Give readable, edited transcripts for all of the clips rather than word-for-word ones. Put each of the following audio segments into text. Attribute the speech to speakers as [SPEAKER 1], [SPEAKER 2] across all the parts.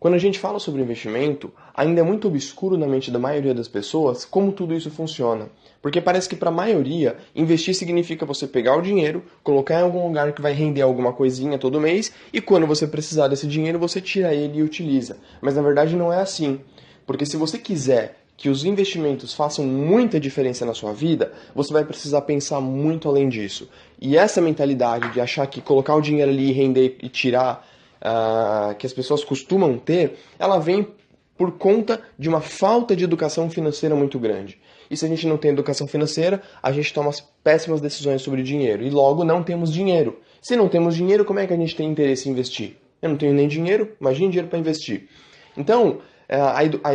[SPEAKER 1] Quando a gente fala sobre investimento, ainda é muito obscuro na mente da maioria das pessoas como tudo isso funciona. Porque parece que para a maioria, investir significa você pegar o dinheiro, colocar em algum lugar que vai render alguma coisinha todo mês, e quando você precisar desse dinheiro, você tira ele e utiliza. Mas na verdade não é assim. Porque se você quiser que os investimentos façam muita diferença na sua vida, você vai precisar pensar muito além disso. E essa mentalidade de achar que colocar o dinheiro ali, render e tirar, que as pessoas costumam ter, ela vem por conta de uma falta de educação financeira muito grande. E se a gente não tem educação financeira, a gente toma péssimas decisões sobre dinheiro. E logo não temos dinheiro. Se não temos dinheiro, como é que a gente tem interesse em investir? Eu não tenho nem dinheiro, imagine dinheiro para investir. Então,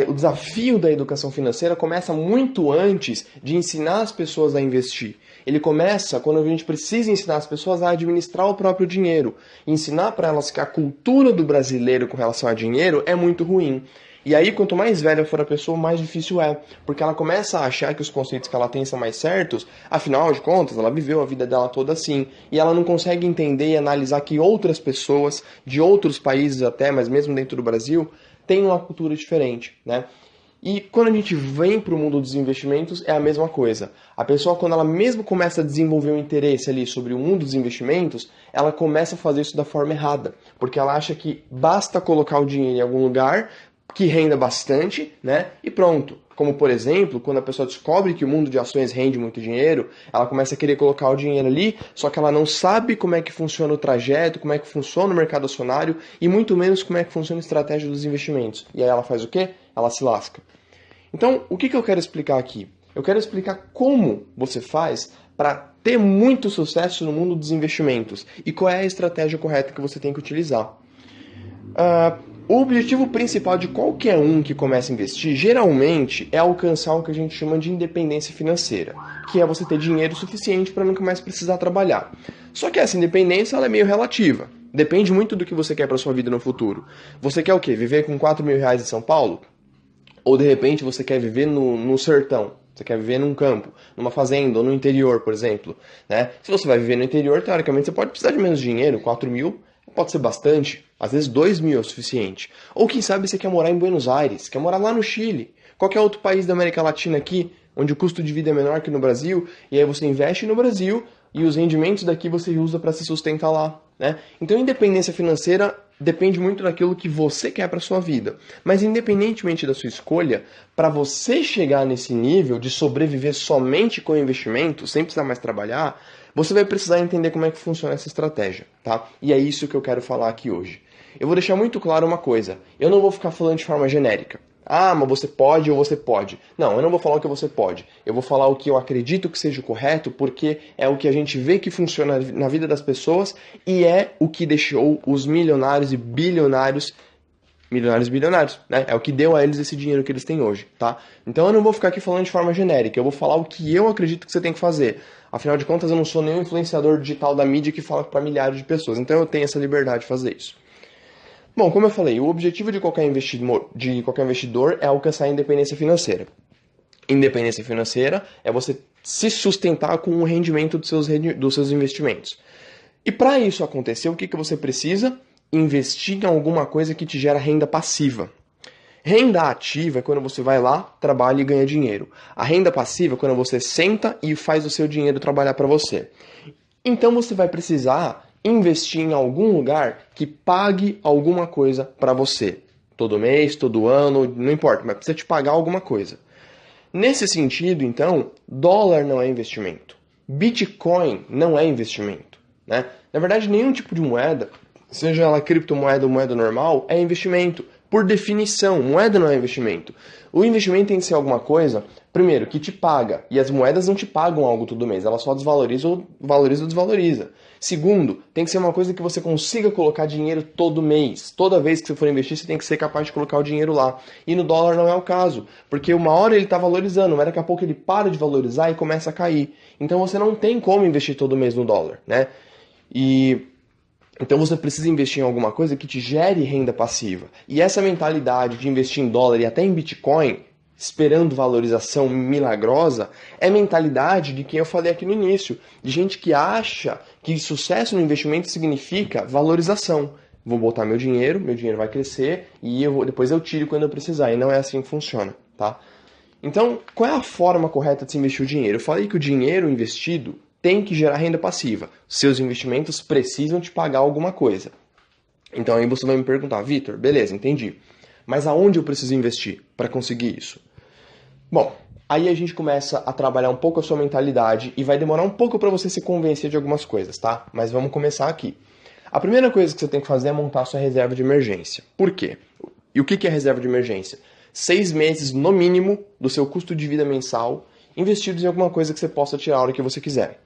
[SPEAKER 1] o desafio da educação financeira começa muito antes de ensinar as pessoas a investir. Ele começa quando a gente precisa ensinar as pessoas a administrar o próprio dinheiro. Ensinar para elas que a cultura do brasileiro com relação a dinheiro é muito ruim. E aí, quanto mais velha for a pessoa, mais difícil é. Porque ela começa a achar que os conceitos que ela tem são mais certos, afinal de contas, ela viveu a vida dela toda assim. E ela não consegue entender e analisar que outras pessoas, de outros países até, mas mesmo dentro do Brasil, têm uma cultura diferente, né? E quando a gente vem para o mundo dos investimentos, é a mesma coisa. A pessoa, quando ela mesmo começa a desenvolver um interesse ali sobre o mundo dos investimentos, ela começa a fazer isso da forma errada. Porque ela acha que basta colocar o dinheiro em algum lugar que renda bastante, né? E pronto. Como, por exemplo, quando a pessoa descobre que o mundo de ações rende muito dinheiro, ela começa a querer colocar o dinheiro ali, só que ela não sabe como é que funciona o trajeto, como é que funciona o mercado acionário e muito menos como é que funciona a estratégia dos investimentos. E aí ela faz o quê? Ela se lasca. Então, o que eu quero explicar aqui? Eu quero explicar como você faz para ter muito sucesso no mundo dos investimentos e qual é a estratégia correta que você tem que utilizar. O objetivo principal de qualquer um que começa a investir, geralmente, é alcançar o que a gente chama de independência financeira, que é você ter dinheiro suficiente para nunca mais precisar trabalhar. Só que essa independência ela é meio relativa. Depende muito do que você quer para sua vida no futuro. Você quer o quê? Viver com R$ 4.000 em São Paulo? Ou de repente você quer viver no sertão? Você quer viver num campo, numa fazenda ou no interior, por exemplo, né? Se você vai viver no interior, teoricamente você pode precisar de menos dinheiro, 4.000 pode ser bastante, às vezes 2.000 é o suficiente. Ou quem sabe você quer morar em Buenos Aires, quer morar lá no Chile, qualquer outro país da América Latina aqui, onde o custo de vida é menor que no Brasil, e aí você investe no Brasil e os rendimentos daqui você usa para se sustentar lá, né? Então, independência financeira depende muito daquilo que você quer para sua vida. Mas independentemente da sua escolha, para você chegar nesse nível de sobreviver somente com investimento, sem precisar mais trabalhar, você vai precisar entender como é que funciona essa estratégia, tá? E é isso que eu quero falar aqui hoje. Eu vou deixar muito claro uma coisa. Eu não vou ficar falando de forma genérica. Ah, mas você pode ou você pode. Não, eu não vou falar o que você pode. Eu vou falar o que eu acredito que seja o correto, porque é o que a gente vê que funciona na vida das pessoas e é o que deixou os milionários e bilionários, né? É o que deu a eles esse dinheiro que eles têm hoje, tá? Então eu não vou ficar aqui falando de forma genérica, eu vou falar o que eu acredito que você tem que fazer. Afinal de contas, eu não sou nenhum influenciador digital da mídia que fala para milhares de pessoas, então eu tenho essa liberdade de fazer isso. Bom, como eu falei, o objetivo de qualquer investidor é alcançar a independência financeira. Independência financeira é você se sustentar com o rendimento dos seus investimentos. E para isso acontecer, o que você precisa? Investir em alguma coisa que te gera renda passiva. Renda ativa é quando você vai lá, trabalha e ganha dinheiro. A renda passiva é quando você senta e faz o seu dinheiro trabalhar para você. Então você vai precisar investir em algum lugar que pague alguma coisa para você. Todo mês, todo ano, não importa, mas precisa te pagar alguma coisa. Nesse sentido, então, dólar não é investimento. Bitcoin não é investimento, né? Na verdade, nenhum tipo de moeda, seja ela criptomoeda ou moeda normal, é investimento. Por definição, moeda não é investimento. O investimento tem que ser alguma coisa, primeiro, que te paga. E as moedas não te pagam algo todo mês, elas só desvalorizam ou valoriza ou desvaloriza. Segundo, tem que ser uma coisa que você consiga colocar dinheiro todo mês. Toda vez que você for investir, você tem que ser capaz de colocar o dinheiro lá. E no dólar não é o caso, porque uma hora ele está valorizando, mas daqui a pouco ele para de valorizar e começa a cair. Então você não tem como investir todo mês no dólar, né? Então você precisa investir em alguma coisa que te gere renda passiva. E essa mentalidade de investir em dólar e até em Bitcoin, esperando valorização milagrosa, é mentalidade de quem eu falei aqui no início, de gente que acha que sucesso no investimento significa valorização. vou botar meu dinheiro vai crescer e depois eu tiro quando eu precisar. E não é assim que funciona, tá? Então, qual é a forma correta de se investir o dinheiro? Eu falei que o dinheiro investido tem que gerar renda passiva. Seus investimentos precisam te pagar alguma coisa. Então aí você vai me perguntar, Vitor, beleza, entendi. Mas aonde eu preciso investir para conseguir isso? Bom, aí a gente começa a trabalhar um pouco a sua mentalidade e vai demorar um pouco para você se convencer de algumas coisas, tá? Mas vamos começar aqui. A primeira coisa que você tem que fazer é montar a sua reserva de emergência. Por quê? E o que é reserva de emergência? 6 meses, no mínimo, do seu custo de vida mensal investidos em alguma coisa que você possa tirar a hora que você quiser.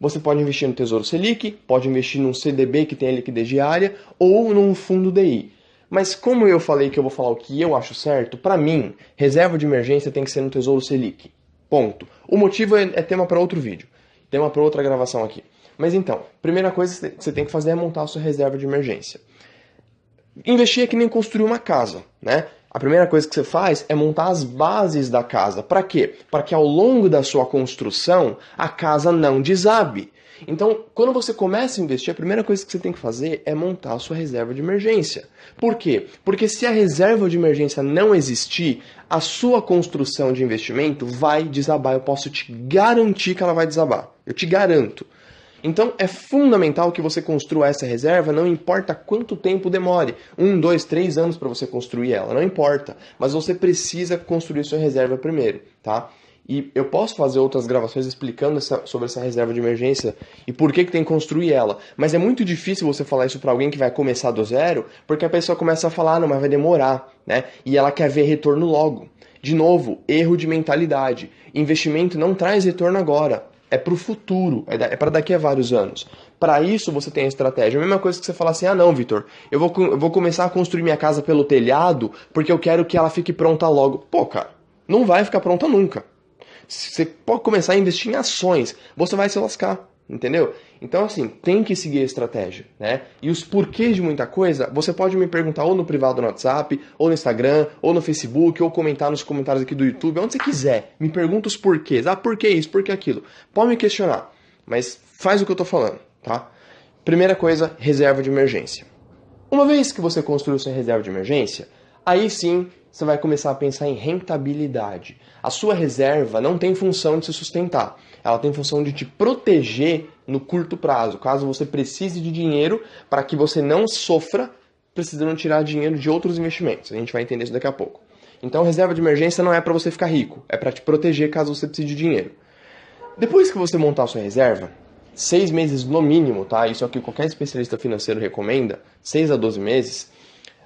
[SPEAKER 1] Você pode investir no Tesouro Selic, pode investir num CDB que tem a liquidez diária ou num fundo DI. Mas como eu falei que eu vou falar o que eu acho certo, para mim, reserva de emergência tem que ser no Tesouro Selic. Ponto. O motivo é tema para outro vídeo. Tema para outra gravação aqui. Mas então, primeira coisa que você tem que fazer é montar a sua reserva de emergência. Investir é que nem construir uma casa, né? A primeira coisa que você faz é montar as bases da casa. Para quê? Para que ao longo da sua construção a casa não desabe. Então, quando você começa a investir, a primeira coisa que você tem que fazer é montar a sua reserva de emergência. Por quê? Porque se a reserva de emergência não existir, a sua construção de investimento vai desabar. Eu posso te garantir que ela vai desabar. Eu te garanto. Então é fundamental que você construa essa reserva, não importa quanto tempo demore. 1, 2, 3 anos para você construir ela, não importa. Mas você precisa construir sua reserva primeiro, tá? E eu posso fazer outras gravações explicando sobre essa reserva de emergência e por que tem que construir ela. Mas é muito difícil você falar isso para alguém que vai começar do zero, porque a pessoa começa a falar, não, mas vai demorar, né? E ela quer ver retorno logo. De novo, erro de mentalidade. Investimento não traz retorno agora. É para o futuro, é para daqui a vários anos. Para isso você tem a estratégia. A mesma coisa que você falar assim, ah não, Vitor, eu vou começar a construir minha casa pelo telhado porque eu quero que ela fique pronta logo. Pô, cara, não vai ficar pronta nunca. Você pode começar a investir em ações, você vai se lascar, entendeu? Então assim, tem que seguir a estratégia, né? E os porquês de muita coisa, você pode me perguntar ou no privado no WhatsApp, ou no Instagram, ou no Facebook, ou comentar nos comentários aqui do YouTube, onde você quiser. Me pergunta os porquês. Ah, por que isso, por que aquilo? Pode me questionar, mas faz o que eu tô falando, tá? Primeira coisa, reserva de emergência. Uma vez que você construiu sua reserva de emergência, aí sim você vai começar a pensar em rentabilidade. A sua reserva não tem função de se sustentar. Ela tem função de te proteger no curto prazo, caso você precise de dinheiro para que você não sofra precisando tirar dinheiro de outros investimentos. A gente vai entender isso daqui a pouco. Então, reserva de emergência não é para você ficar rico, é para te proteger caso você precise de dinheiro. Depois que você montar a sua reserva, 6 meses no mínimo, tá? Isso é o que qualquer especialista financeiro recomenda, 6 a 12 meses,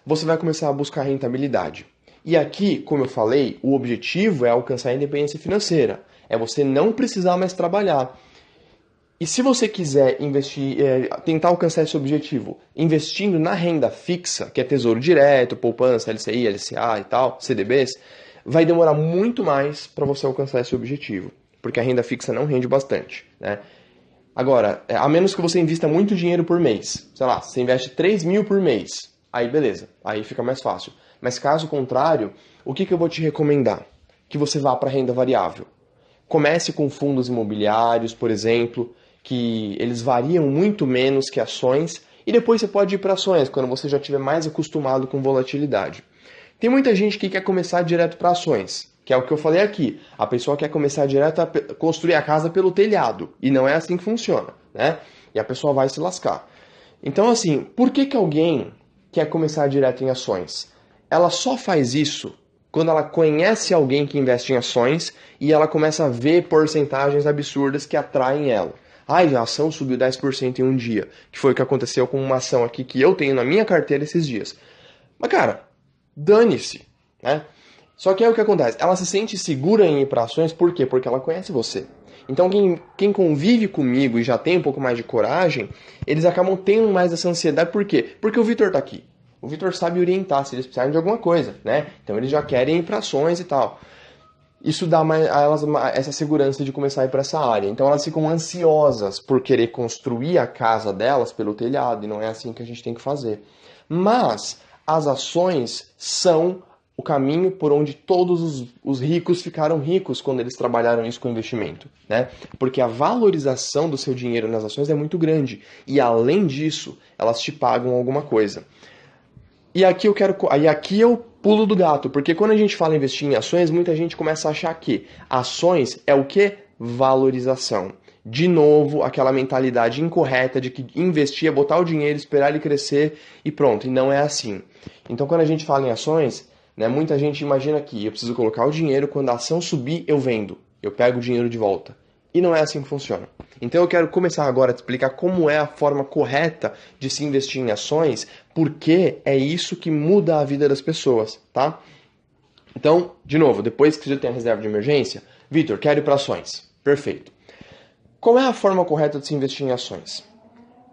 [SPEAKER 1] você vai começar a buscar rentabilidade. E aqui, como eu falei, o objetivo é alcançar a independência financeira. É você não precisar mais trabalhar. E se você quiser investir, tentar alcançar esse objetivo investindo na renda fixa, que é tesouro direto, poupança, LCI, LCA e tal, CDBs, vai demorar muito mais para você alcançar esse objetivo. Porque a renda fixa não rende bastante, né? Agora, a menos que você invista muito dinheiro por mês, sei lá, você investe 3 mil por mês, aí beleza, aí fica mais fácil. Mas caso contrário, o que eu vou te recomendar? Que você vá para a renda variável. Comece com fundos imobiliários, por exemplo, que eles variam muito menos que ações, e depois você pode ir para ações, quando você já estiver mais acostumado com volatilidade. Tem muita gente que quer começar direto para ações, que é o que eu falei aqui. A pessoa quer começar direto a construir a casa pelo telhado, e não é assim que funciona, né? E a pessoa vai se lascar. Então, assim, por que alguém quer começar direto em ações? Ela só faz isso quando ela conhece alguém que investe em ações e ela começa a ver porcentagens absurdas que atraem ela. Ai, a ação subiu 10% em um dia, que foi o que aconteceu com uma ação aqui que eu tenho na minha carteira esses dias. Mas, cara, dane-se, né? Só que é o que acontece, ela se sente segura em ir para ações, por quê? Porque ela conhece você. Então, quem convive comigo e já tem um pouco mais de coragem, eles acabam tendo mais essa ansiedade, por quê? Porque o Vitor tá aqui. O Vitor sabe orientar se eles precisarem de alguma coisa, né? Então eles já querem ir para ações e tal. Isso dá a elas essa segurança de começar a ir para essa área. Então elas ficam ansiosas por querer construir a casa delas pelo telhado, e não é assim que a gente tem que fazer. Mas as ações são o caminho por onde todos os ricos ficaram ricos quando eles trabalharam isso com investimento, né? Porque a valorização do seu dinheiro nas ações é muito grande e além disso, elas te pagam alguma coisa. E aqui eu pulo do gato, porque quando a gente fala em investir em ações, muita gente começa a achar que ações é o quê? Valorização. De novo, aquela mentalidade incorreta de que investir é botar o dinheiro, esperar ele crescer e pronto, e não é assim. Então quando a gente fala em ações, né, muita gente imagina que eu preciso colocar o dinheiro, quando a ação subir, eu vendo, eu pego o dinheiro de volta. E não é assim que funciona. Então eu quero começar agora a te explicar como é a forma correta de se investir em ações, porque é isso que muda a vida das pessoas, tá? Então, de novo, depois que você já tem a reserva de emergência, Vitor, quero ir para ações. Perfeito. Qual é a forma correta de se investir em ações?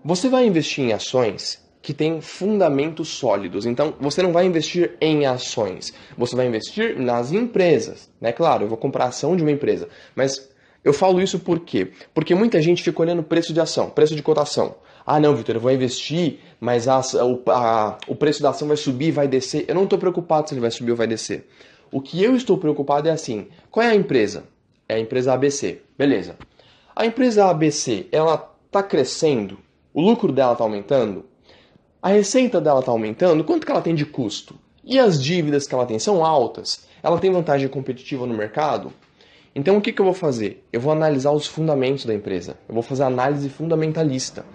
[SPEAKER 1] Você vai investir em ações que têm fundamentos sólidos. Então, você não vai investir em ações. Você vai investir nas empresas. Né? Claro, eu vou comprar ação de uma empresa, mas eu falo isso por quê? Porque muita gente fica olhando o preço de ação, preço de cotação. Ah, não, Vitor, eu vou investir, mas o preço da ação vai subir, vai descer. Eu não estou preocupado se ele vai subir ou vai descer. O que eu estou preocupado é assim, qual é a empresa? É a empresa ABC. Beleza. A empresa ABC, ela está crescendo? O lucro dela está aumentando? A receita dela está aumentando? Quanto que ela tem de custo? E as dívidas que ela tem são altas? Ela tem vantagem competitiva no mercado? Então o que eu vou fazer? Eu vou analisar os fundamentos da empresa. Eu vou fazer análise fundamentalista.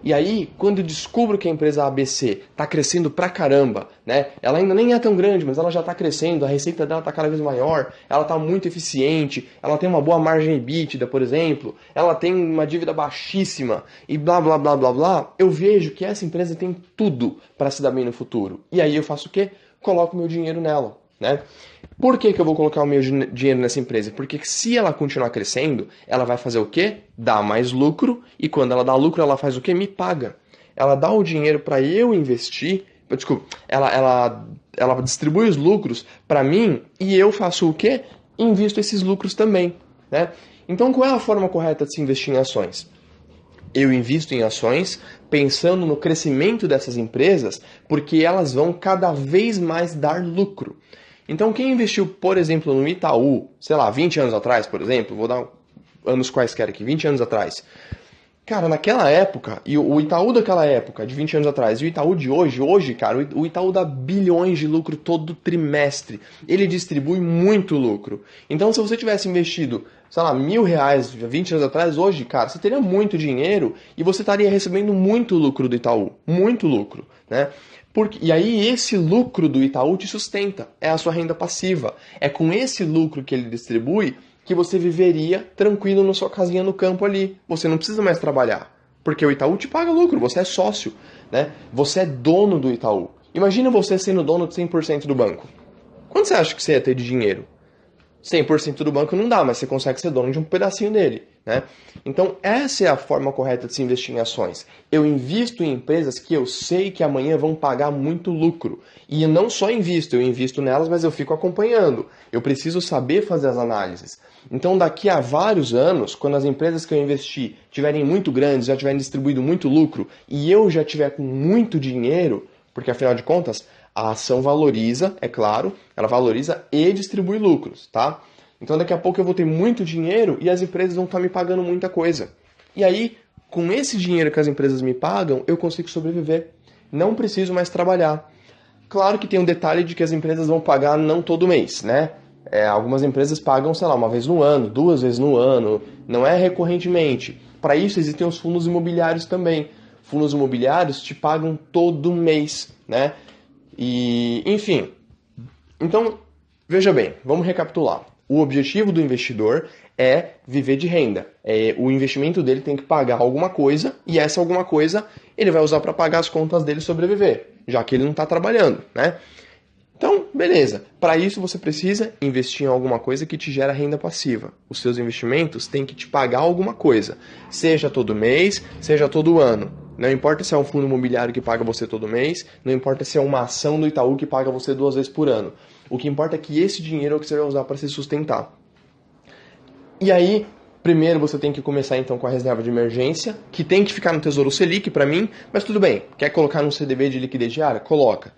[SPEAKER 1] E aí, quando eu descubro que a empresa ABC está crescendo pra caramba, né? Ela ainda nem é tão grande, mas ela já está crescendo, a receita dela está cada vez maior, ela está muito eficiente, ela tem uma boa margem EBITDA, por exemplo, ela tem uma dívida baixíssima e blá blá blá blá blá, eu vejo que essa empresa tem tudo para se dar bem no futuro. E aí eu faço o quê? Coloco meu dinheiro nela. Né? Por que eu vou colocar o meu dinheiro nessa empresa? Porque se ela continuar crescendo, ela vai fazer o quê? Dar mais lucro, e quando ela dá lucro, ela faz o quê? Me paga. Ela dá o dinheiro para eu investir, desculpa, ela distribui os lucros para mim, e eu faço o quê? Invisto esses lucros também. Né? Então qual é a forma correta de se investir em ações? Eu invisto em ações pensando no crescimento dessas empresas, porque elas vão cada vez mais dar lucro. Então quem investiu, por exemplo, no Itaú, sei lá, 20 anos atrás, por exemplo, vou dar anos quaisquer aqui, 20 anos atrás. Cara, naquela época, e o Itaú daquela época, de 20 anos atrás, e o Itaú de hoje, cara, o Itaú dá bilhões de lucro todo trimestre. Ele distribui muito lucro. Então, se você tivesse investido, sei lá, R$1.000 20 anos atrás, hoje, cara, você teria muito dinheiro e você estaria recebendo muito lucro do Itaú. Muito lucro, né? E aí esse lucro do Itaú te sustenta, é a sua renda passiva. É com esse lucro que ele distribui que você viveria tranquilo na sua casinha no campo ali. Você não precisa mais trabalhar, porque o Itaú te paga lucro, você é sócio, né? Você é dono do Itaú. Imagina você sendo dono de 100% do banco. Quanto você acha que você ia ter de dinheiro? 100% do banco não dá, mas você consegue ser dono de um pedacinho dele, né? Então, essa é a forma correta de se investir em ações. Eu invisto em empresas que eu sei que amanhã vão pagar muito lucro. E eu não só invisto, eu invisto nelas, mas eu fico acompanhando. Eu preciso saber fazer as análises. Então, daqui a vários anos, quando as empresas que eu investi tiverem muito grandes, já tiverem distribuído muito lucro, e eu já tiver com muito dinheiro, porque afinal de contas, a ação valoriza, é claro, ela valoriza e distribui lucros, tá? Então daqui a pouco eu vou ter muito dinheiro e as empresas vão estar me pagando muita coisa. E aí, com esse dinheiro que as empresas me pagam, eu consigo sobreviver. Não preciso mais trabalhar. Claro que tem um detalhe de que as empresas vão pagar não todo mês, né? Algumas empresas pagam, sei lá, uma vez no ano, 2 vezes no ano, não é recorrentemente. Para isso existem os fundos imobiliários também. Fundos imobiliários te pagam todo mês, né? E, enfim, então, veja bem, vamos recapitular. O objetivo do investidor é viver de renda. O investimento dele tem que pagar alguma coisa e essa alguma coisa ele vai usar para pagar as contas dele e sobreviver, já que ele não está trabalhando, né? Então, beleza. Para isso você precisa investir em alguma coisa que te gera renda passiva. Os seus investimentos têm que te pagar alguma coisa, seja todo mês, seja todo ano. Não importa se é um fundo imobiliário que paga você todo mês, não importa se é uma ação do Itaú que paga você 2 vezes por ano. O que importa é que esse dinheiro é o que você vai usar para se sustentar. E aí, primeiro você tem que começar então com a reserva de emergência, que tem que ficar no Tesouro Selic para mim, mas tudo bem. Quer colocar num CDB de liquidez diária? Coloca.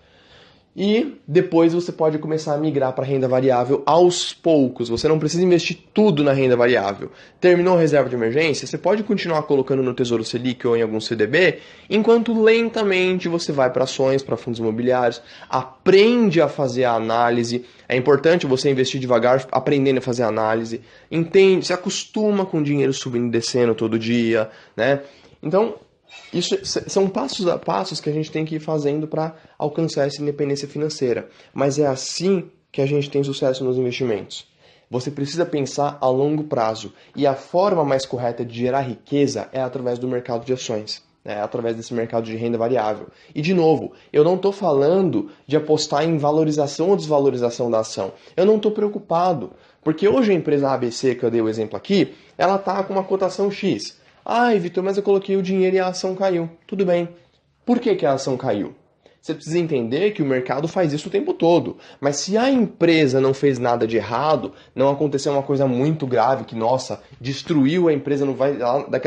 [SPEAKER 1] E depois você pode começar a migrar para renda variável aos poucos. Você não precisa investir tudo na renda variável. Terminou a reserva de emergência, você pode continuar colocando no Tesouro Selic ou em algum CDB, enquanto lentamente você vai para ações, para fundos imobiliários, aprende a fazer a análise. É importante você investir devagar, aprendendo a fazer a análise. Entende, se acostuma com o dinheiro subindo e descendo todo dia, né? Então, isso são passos a passos que a gente tem que ir fazendo para alcançar essa independência financeira. Mas é assim que a gente tem sucesso nos investimentos. Você precisa pensar a longo prazo. E a forma mais correta de gerar riqueza é através do mercado de ações. Através desse mercado de renda variável. E, de novo, eu não estou falando de apostar em valorização ou desvalorização da ação. Eu não estou preocupado. Porque hoje a empresa ABC, que eu dei o exemplo aqui, ela está com uma cotação X. Ai, Vitor, mas eu coloquei o dinheiro e a ação caiu. Tudo bem. Por que a ação caiu? Você precisa entender que o mercado faz isso o tempo todo. Mas se a empresa não fez nada de errado, não aconteceu uma coisa muito grave que, nossa, destruiu a empresa, não vai,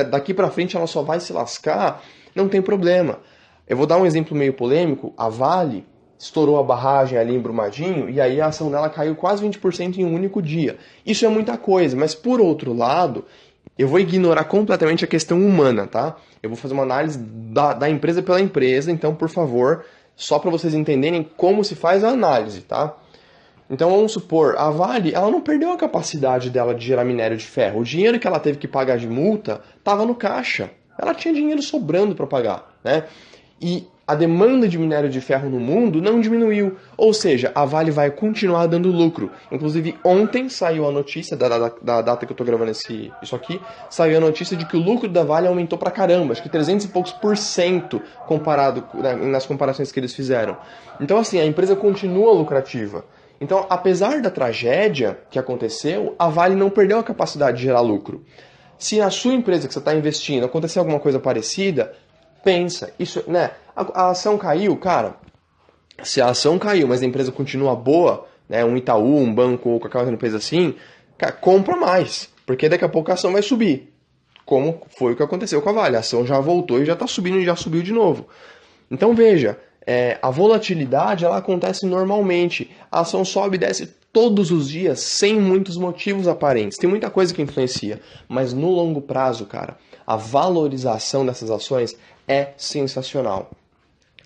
[SPEAKER 1] daqui para frente ela só vai se lascar, não tem problema. Eu vou dar um exemplo meio polêmico. A Vale estourou a barragem ali em Brumadinho e aí a ação dela caiu quase 20% em um único dia. Isso é muita coisa, mas por outro lado, eu vou ignorar completamente a questão humana, tá? Eu vou fazer uma análise da empresa pela empresa, então, por favor, só para vocês entenderem como se faz a análise, tá? Então, vamos supor, a Vale, ela não perdeu a capacidade dela de gerar minério de ferro. O dinheiro que ela teve que pagar de multa estava no caixa. Ela tinha dinheiro sobrando para pagar, né? E a demanda de minério de ferro no mundo não diminuiu. Ou seja, a Vale vai continuar dando lucro. Inclusive, ontem saiu a notícia, da data que eu estou gravando isso aqui, saiu a notícia de que o lucro da Vale aumentou pra caramba. Acho que 300 e poucos % comparado nas comparações que eles fizeram. Então, assim, a empresa continua lucrativa. Então, apesar da tragédia que aconteceu, a Vale não perdeu a capacidade de gerar lucro. Se na sua empresa que você está investindo acontecer alguma coisa parecida, pensa, isso, né? A ação caiu, cara. Se a ação caiu, mas a empresa continua boa, né? Um Itaú, um banco ou qualquer outra empresa assim, cara, compra mais, porque daqui a pouco a ação vai subir. Como foi o que aconteceu com a Vale. A ação já voltou e já está subindo e já subiu de novo. Então veja, a volatilidade ela acontece normalmente. A ação sobe e desce todos os dias sem muitos motivos aparentes. Tem muita coisa que influencia, mas no longo prazo, cara, a valorização dessas ações é sensacional.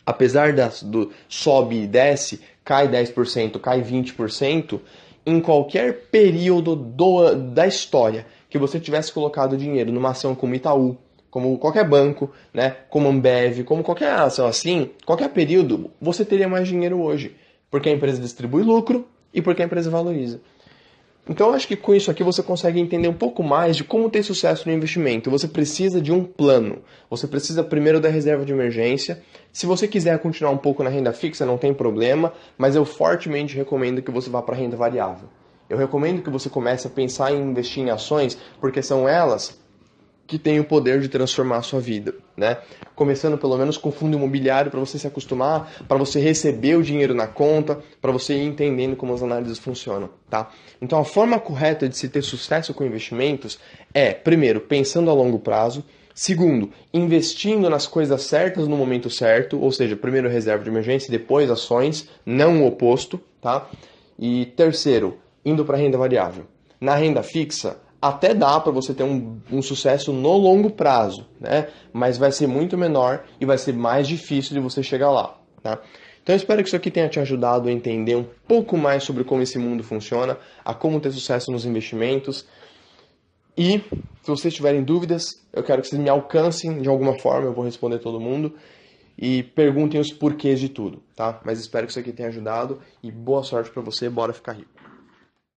[SPEAKER 1] Apesar do sobe e desce, cai 10%, cai 20%, em qualquer período da história que você tivesse colocado dinheiro numa ação como Itaú, como qualquer banco, né, como Ambev, como qualquer ação assim, qualquer período, você teria mais dinheiro hoje. Porque a empresa distribui lucro e porque a empresa valoriza. Então eu acho que com isso aqui você consegue entender um pouco mais de como ter sucesso no investimento. Você precisa de um plano. Você precisa primeiro da reserva de emergência. Se você quiser continuar um pouco na renda fixa, não tem problema, mas eu fortemente recomendo que você vá para a renda variável. Eu recomendo que você comece a pensar em investir em ações, porque são elas que têm o poder de transformar a sua vida, né? Começando pelo menos com fundo imobiliário para você se acostumar, para você receber o dinheiro na conta, para você ir entendendo como as análises funcionam, tá? Então a forma correta de se ter sucesso com investimentos é, primeiro, pensando a longo prazo, segundo, investindo nas coisas certas no momento certo, ou seja, primeiro reserva de emergência, depois ações, não o oposto, tá? E terceiro, indo para renda variável. Na renda fixa, até dá para você ter um sucesso no longo prazo, né? Mas vai ser muito menor e vai ser mais difícil de você chegar lá, tá? Então eu espero que isso aqui tenha te ajudado a entender um pouco mais sobre como esse mundo funciona, a como ter sucesso nos investimentos. E se vocês tiverem dúvidas, eu quero que vocês me alcancem de alguma forma, eu vou responder todo mundo. E perguntem os porquês de tudo, tá? Mas espero que isso aqui tenha ajudado e boa sorte para você, bora ficar rico.